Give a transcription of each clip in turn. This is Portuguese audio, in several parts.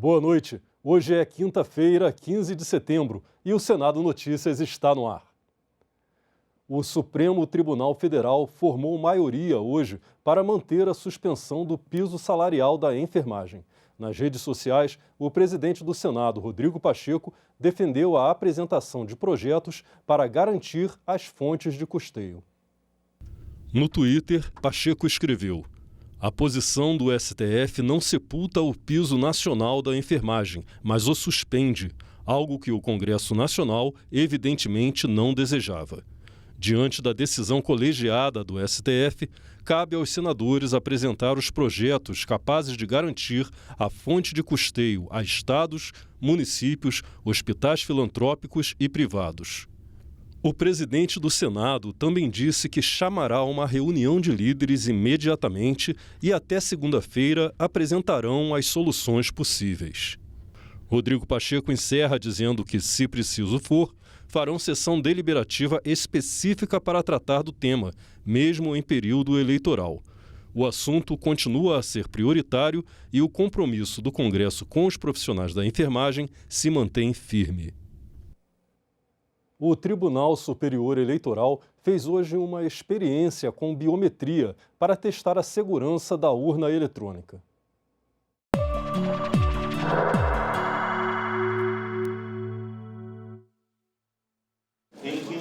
Boa noite. Hoje é quinta-feira, 15 de setembro, e o Senado Notícias está no ar. O Supremo Tribunal Federal formou maioria hoje para manter a suspensão do piso salarial da enfermagem. Nas redes sociais, o presidente do Senado, Rodrigo Pacheco, defendeu a apresentação de projetos para garantir as fontes de custeio. No Twitter, Pacheco escreveu: "A posição do STF não sepulta o piso nacional da enfermagem, mas o suspende, algo que o Congresso Nacional evidentemente não desejava. Diante da decisão colegiada do STF, cabe aos senadores apresentar os projetos capazes de garantir a fonte de custeio a estados, municípios, hospitais filantrópicos e privados." O presidente do Senado também disse que chamará uma reunião de líderes imediatamente e até segunda-feira apresentarão as soluções possíveis. Rodrigo Pacheco encerra dizendo que, se preciso for, farão sessão deliberativa específica para tratar do tema, mesmo em período eleitoral. O assunto continua a ser prioritário e o compromisso do Congresso com os profissionais da enfermagem se mantém firme. O Tribunal Superior Eleitoral fez hoje uma experiência com biometria para testar a segurança da urna eletrônica.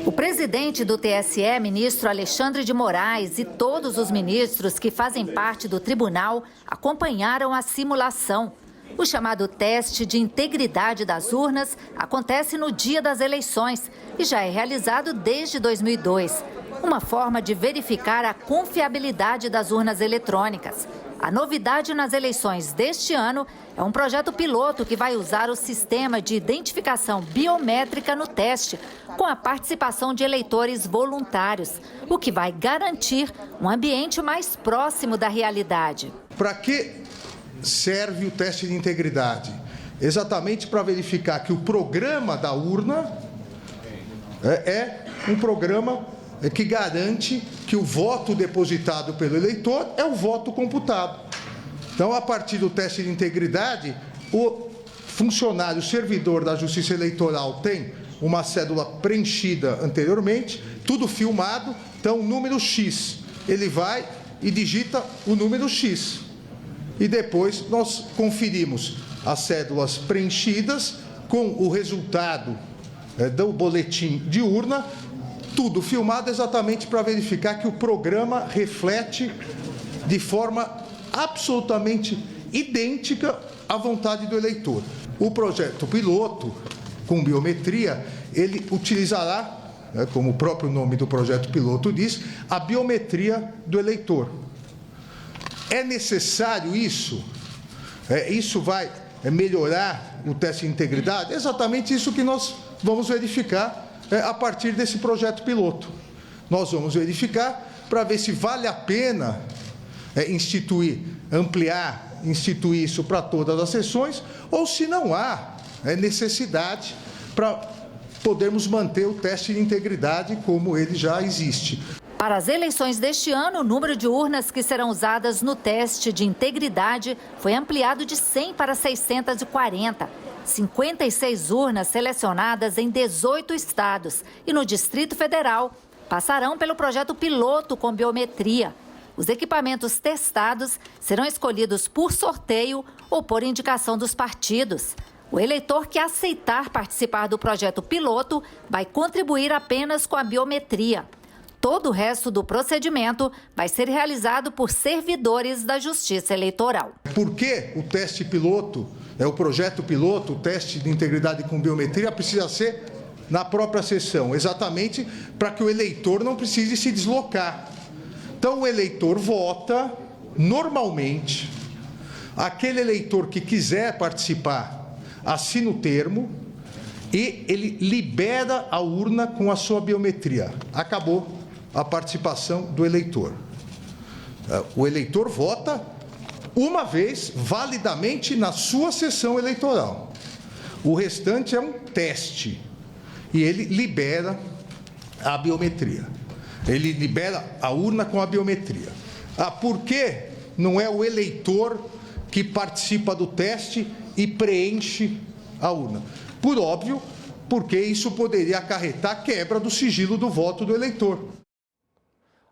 O presidente do TSE, ministro Alexandre de Moraes, e todos os ministros que fazem parte do tribunal acompanharam a simulação. O chamado teste de integridade das urnas acontece no dia das eleições e já é realizado desde 2002. Uma forma de verificar a confiabilidade das urnas eletrônicas. A novidade nas eleições deste ano é um projeto piloto que vai usar o sistema de identificação biométrica no teste, com a participação de eleitores voluntários, o que vai garantir um ambiente mais próximo da realidade. Para que serve o teste de integridade? Exatamente para verificar que o programa da urna é um programa que garante que o voto depositado pelo eleitor é o voto computado. Então, a partir do teste de integridade, o funcionário, o servidor da Justiça Eleitoral tem uma cédula preenchida anteriormente, tudo filmado, então, número X, ele vai e digita o número X. E depois nós conferimos as cédulas preenchidas com o resultado do boletim de urna, tudo filmado exatamente para verificar que o programa reflete de forma absolutamente idêntica à vontade do eleitor. O projeto piloto com biometria, ele utilizará, como o próprio nome do projeto piloto diz, a biometria do eleitor. É necessário isso? Isso vai melhorar o teste de integridade? É exatamente isso que nós vamos verificar a partir desse projeto piloto. Nós vamos verificar para ver se vale a pena instituir isso para todas as sessões, ou se não há necessidade para podermos manter o teste de integridade como ele já existe. Para as eleições deste ano, o número de urnas que serão usadas no teste de integridade foi ampliado de 100 para 640. 56 urnas selecionadas em 18 estados e no Distrito Federal passarão pelo projeto piloto com biometria. Os equipamentos testados serão escolhidos por sorteio ou por indicação dos partidos. O eleitor que aceitar participar do projeto piloto vai contribuir apenas com a biometria. Todo o resto do procedimento vai ser realizado por servidores da Justiça Eleitoral. Por que o teste piloto, o projeto piloto, o teste de integridade com biometria precisa ser na própria sessão? Exatamente para que o eleitor não precise se deslocar. Então, o eleitor vota normalmente. Aquele eleitor que quiser participar assina o termo e ele libera a urna com a sua biometria. Acabou a participação do eleitor. O eleitor vota uma vez, validamente, na sua sessão eleitoral. O restante é um teste e ele libera a biometria. Ele libera a urna com a biometria. Por que não é o eleitor que participa do teste e preenche a urna. Por óbvio, porque isso poderia acarretar quebra do sigilo do voto do eleitor.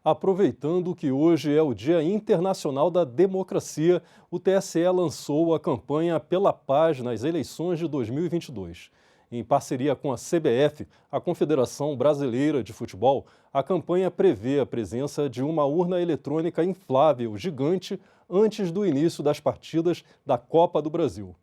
Aproveitando que hoje é o Dia Internacional da Democracia, o TSE lançou a campanha Pela Paz nas eleições de 2022. Em parceria com a CBF, a Confederação Brasileira de Futebol, a campanha prevê a presença de uma urna eletrônica inflável gigante antes do início das partidas da Copa do Brasil.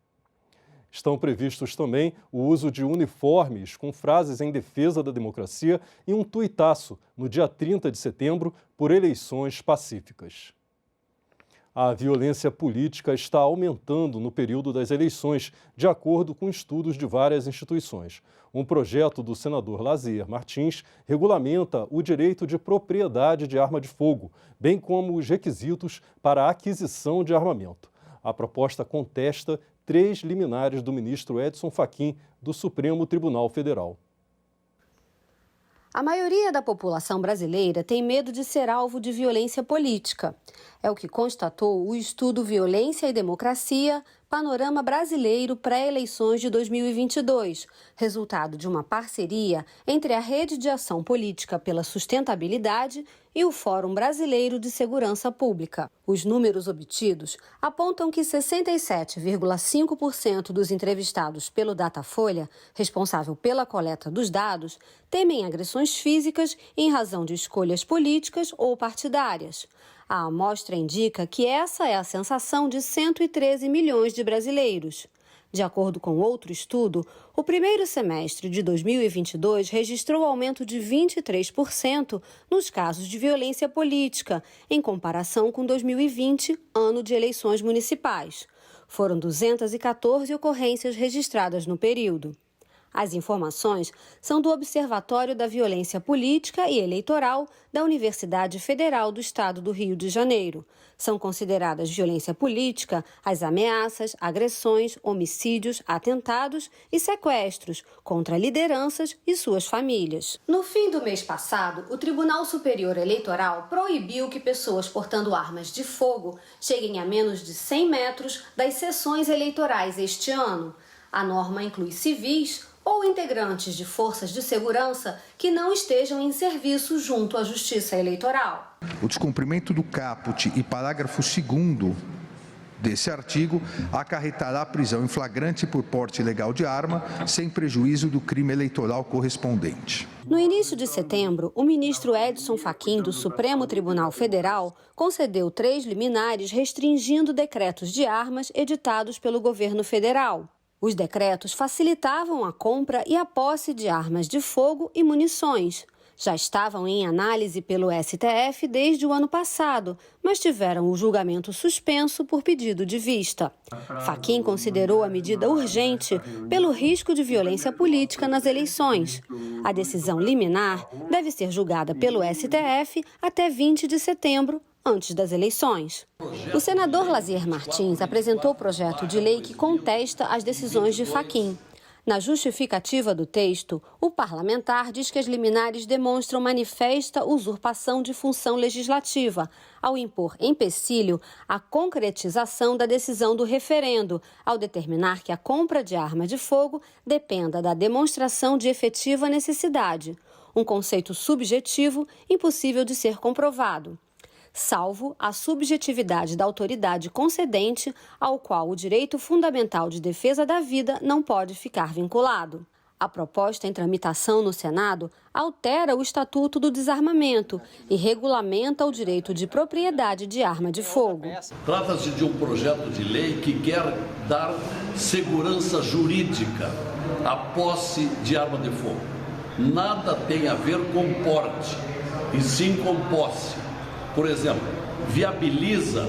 Estão previstos também o uso de uniformes com frases em defesa da democracia e um tuitaço no dia 30 de setembro por eleições pacíficas. A violência política está aumentando no período das eleições, de acordo com estudos de várias instituições. Um projeto do senador Lazier Martins regulamenta o direito de propriedade de arma de fogo, bem como os requisitos para a aquisição de armamento. A proposta contesta 3 liminares do ministro Edson Fachin, do Supremo Tribunal Federal. A maioria da população brasileira tem medo de ser alvo de violência política. É o que constatou o estudo Violência e Democracia, Panorama Brasileiro Pré-Eleições de 2022, resultado de uma parceria entre a Rede de Ação Política pela Sustentabilidade e o Fórum Brasileiro de Segurança Pública. Os números obtidos apontam que 67,5% dos entrevistados pelo Datafolha, responsável pela coleta dos dados, temem agressões físicas em razão de escolhas políticas ou partidárias. A amostra indica que essa é a sensação de 113 milhões de brasileiros. De acordo com outro estudo, o primeiro semestre de 2022 registrou aumento de 23% nos casos de violência política, em comparação com 2020, ano de eleições municipais. Foram 214 ocorrências registradas no período. As informações são do Observatório da Violência Política e Eleitoral da Universidade Federal do Estado do Rio de Janeiro. São consideradas violência política as ameaças, agressões, homicídios, atentados e sequestros contra lideranças e suas famílias. No fim do mês passado, o Tribunal Superior Eleitoral proibiu que pessoas portando armas de fogo cheguem a menos de 100 metros das sessões eleitorais este ano. A norma inclui civis ou integrantes de forças de segurança que não estejam em serviço junto à Justiça Eleitoral. O descumprimento do caput e parágrafo 2º desse artigo acarretará prisão em flagrante por porte ilegal de arma, sem prejuízo do crime eleitoral correspondente. No início de setembro, o ministro Edson Fachin, do Supremo Tribunal Federal, concedeu 3 liminares restringindo decretos de armas editados pelo governo federal. Os decretos facilitavam a compra e a posse de armas de fogo e munições. Já estavam em análise pelo STF desde o ano passado, mas tiveram o julgamento suspenso por pedido de vista. Fachin considerou a medida urgente pelo risco de violência política nas eleições. A decisão liminar deve ser julgada pelo STF até 20 de setembro, antes das eleições. O senador Lazier Martins apresentou o projeto de lei que contesta as decisões de Fachin. Na justificativa do texto, o parlamentar diz que as liminares demonstram manifesta usurpação de função legislativa, ao impor empecilho à concretização da decisão do referendo, ao determinar que a compra de arma de fogo dependa da demonstração de efetiva necessidade, um conceito subjetivo impossível de ser comprovado, salvo a subjetividade da autoridade concedente, ao qual o direito fundamental de defesa da vida não pode ficar vinculado. A proposta em tramitação no Senado altera o Estatuto do Desarmamento e regulamenta o direito de propriedade de arma de fogo. Trata-se de um projeto de lei que quer dar segurança jurídica à posse de arma de fogo. Nada tem a ver com porte, e sim com posse. Por exemplo, viabiliza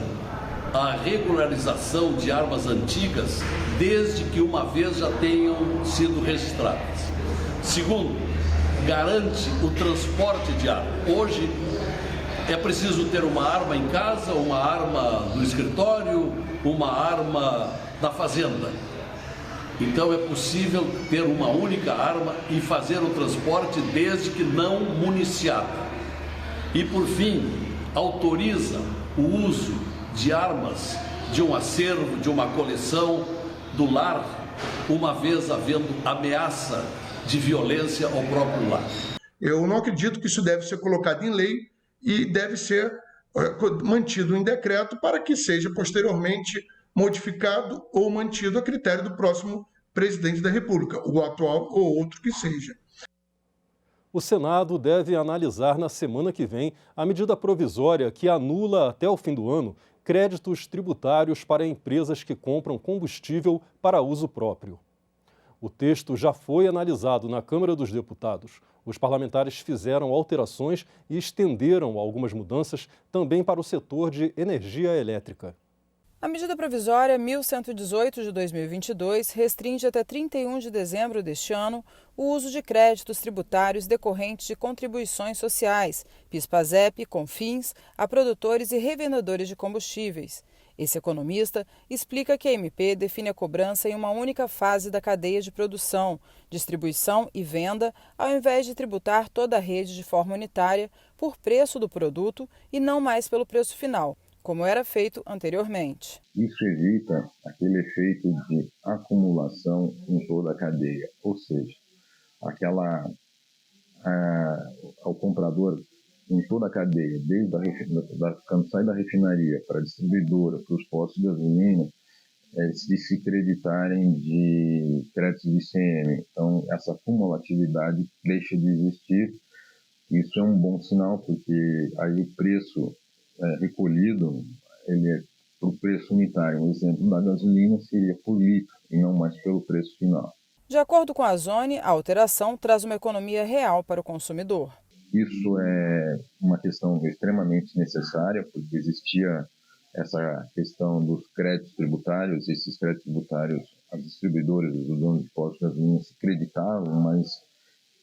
a regularização de armas antigas desde que uma vez já tenham sido registradas. Segundo, garante o transporte de arma. Hoje é preciso ter uma arma em casa, uma arma no escritório, uma arma na fazenda. Então é possível ter uma única arma e fazer o transporte desde que não municiada. E por fim, autoriza o uso de armas de um acervo, de uma coleção, do lar, uma vez havendo ameaça de violência ao próprio lar. Eu não acredito que isso deve ser colocado em lei e deve ser mantido em decreto para que seja posteriormente modificado ou mantido a critério do próximo presidente da República, o atual ou outro que seja. O Senado deve analisar na semana que vem a medida provisória que anula até o fim do ano créditos tributários para empresas que compram combustível para uso próprio. O texto já foi analisado na Câmara dos Deputados. Os parlamentares fizeram alterações e estenderam algumas mudanças também para o setor de energia elétrica. A medida provisória 1118 de 2022 restringe até 31 de dezembro deste ano o uso de créditos tributários decorrentes de contribuições sociais, PIS/PASEP, CONFINS, a produtores e revendedores de combustíveis. Esse economista explica que a MP define a cobrança em uma única fase da cadeia de produção, distribuição e venda, ao invés de tributar toda a rede de forma unitária por preço do produto e não mais pelo preço final, como era feito anteriormente. Isso evita aquele efeito de acumulação em toda a cadeia, ou seja, ao comprador em toda a cadeia, desde quando sai da refinaria para a distribuidora, para os postos de gasolina, de se creditarem de créditos de ICM. Então, essa acumulatividade deixa de existir. Isso é um bom sinal, porque aí o preço recolhido, ele é para o preço unitário. Um exemplo da gasolina seria por litro e não mais pelo preço final. De acordo com a Zone, a alteração traz uma economia real para o consumidor. Isso é uma questão extremamente necessária, porque existia essa questão dos créditos tributários. Esses créditos tributários, as distribuidoras, os donos de postos de gasolina se creditavam, mas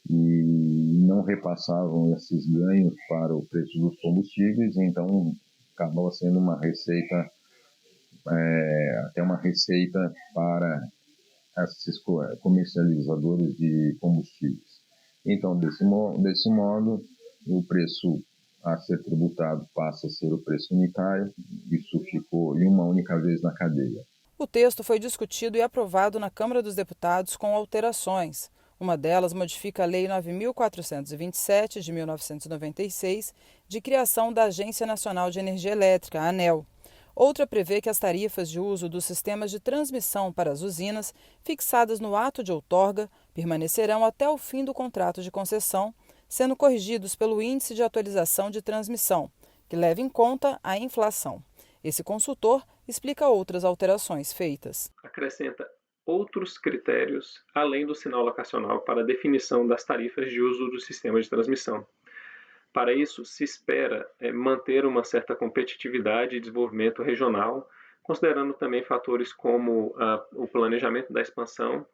não repassavam esses ganhos para o preço dos combustíveis, então acabava sendo uma receita, até uma receita para esses comercializadores de combustíveis. Então, desse modo, o preço a ser tributado passa a ser o preço unitário. Isso ficou em uma única vez na cadeia. O texto foi discutido e aprovado na Câmara dos Deputados com alterações. Uma delas modifica a Lei 9.427, de 1996, de criação da Agência Nacional de Energia Elétrica, a ANEEL. Outra prevê que as tarifas de uso dos sistemas de transmissão para as usinas, fixadas no ato de outorga, permanecerão até o fim do contrato de concessão, sendo corrigidos pelo Índice de Atualização de Transmissão, que leva em conta a inflação. Esse consultor explica outras alterações feitas. Acrescenta outros critérios além do sinal locacional para a definição das tarifas de uso do sistema de transmissão. Para isso, se espera manter uma certa competitividade e desenvolvimento regional, considerando também fatores como o planejamento da expansão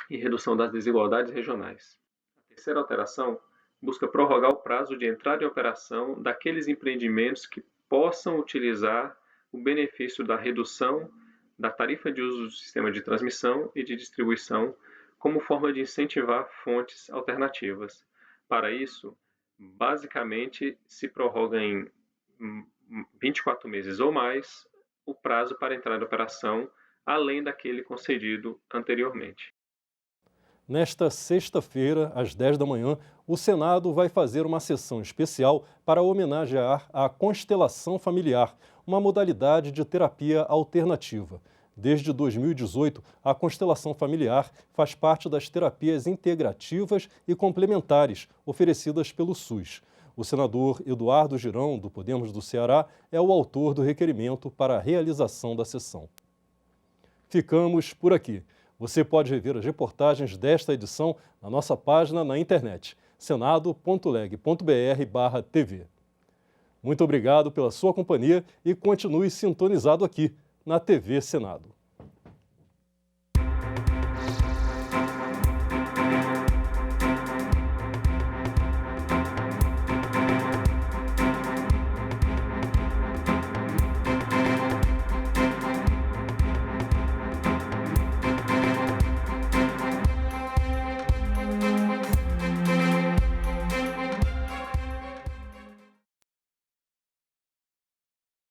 e redução das desigualdades regionais. A terceira alteração busca prorrogar o prazo de entrada em operação daqueles empreendimentos que possam utilizar o benefício da redução da tarifa de uso do sistema de transmissão e de distribuição como forma de incentivar fontes alternativas. Para isso, basicamente, se prorroga em 24 meses ou mais o prazo para entrar em operação, além daquele concedido anteriormente. Nesta sexta-feira, às 10 da manhã, o Senado vai fazer uma sessão especial para homenagear a constelação familiar, uma modalidade de terapia alternativa. Desde 2018, a constelação familiar faz parte das terapias integrativas e complementares oferecidas pelo SUS. O senador Eduardo Girão, do Podemos do Ceará, é o autor do requerimento para a realização da sessão. Ficamos por aqui. Você pode rever as reportagens desta edição na nossa página na internet, senado.leg.br/tv. Muito obrigado pela sua companhia e continue sintonizado aqui na TV Senado.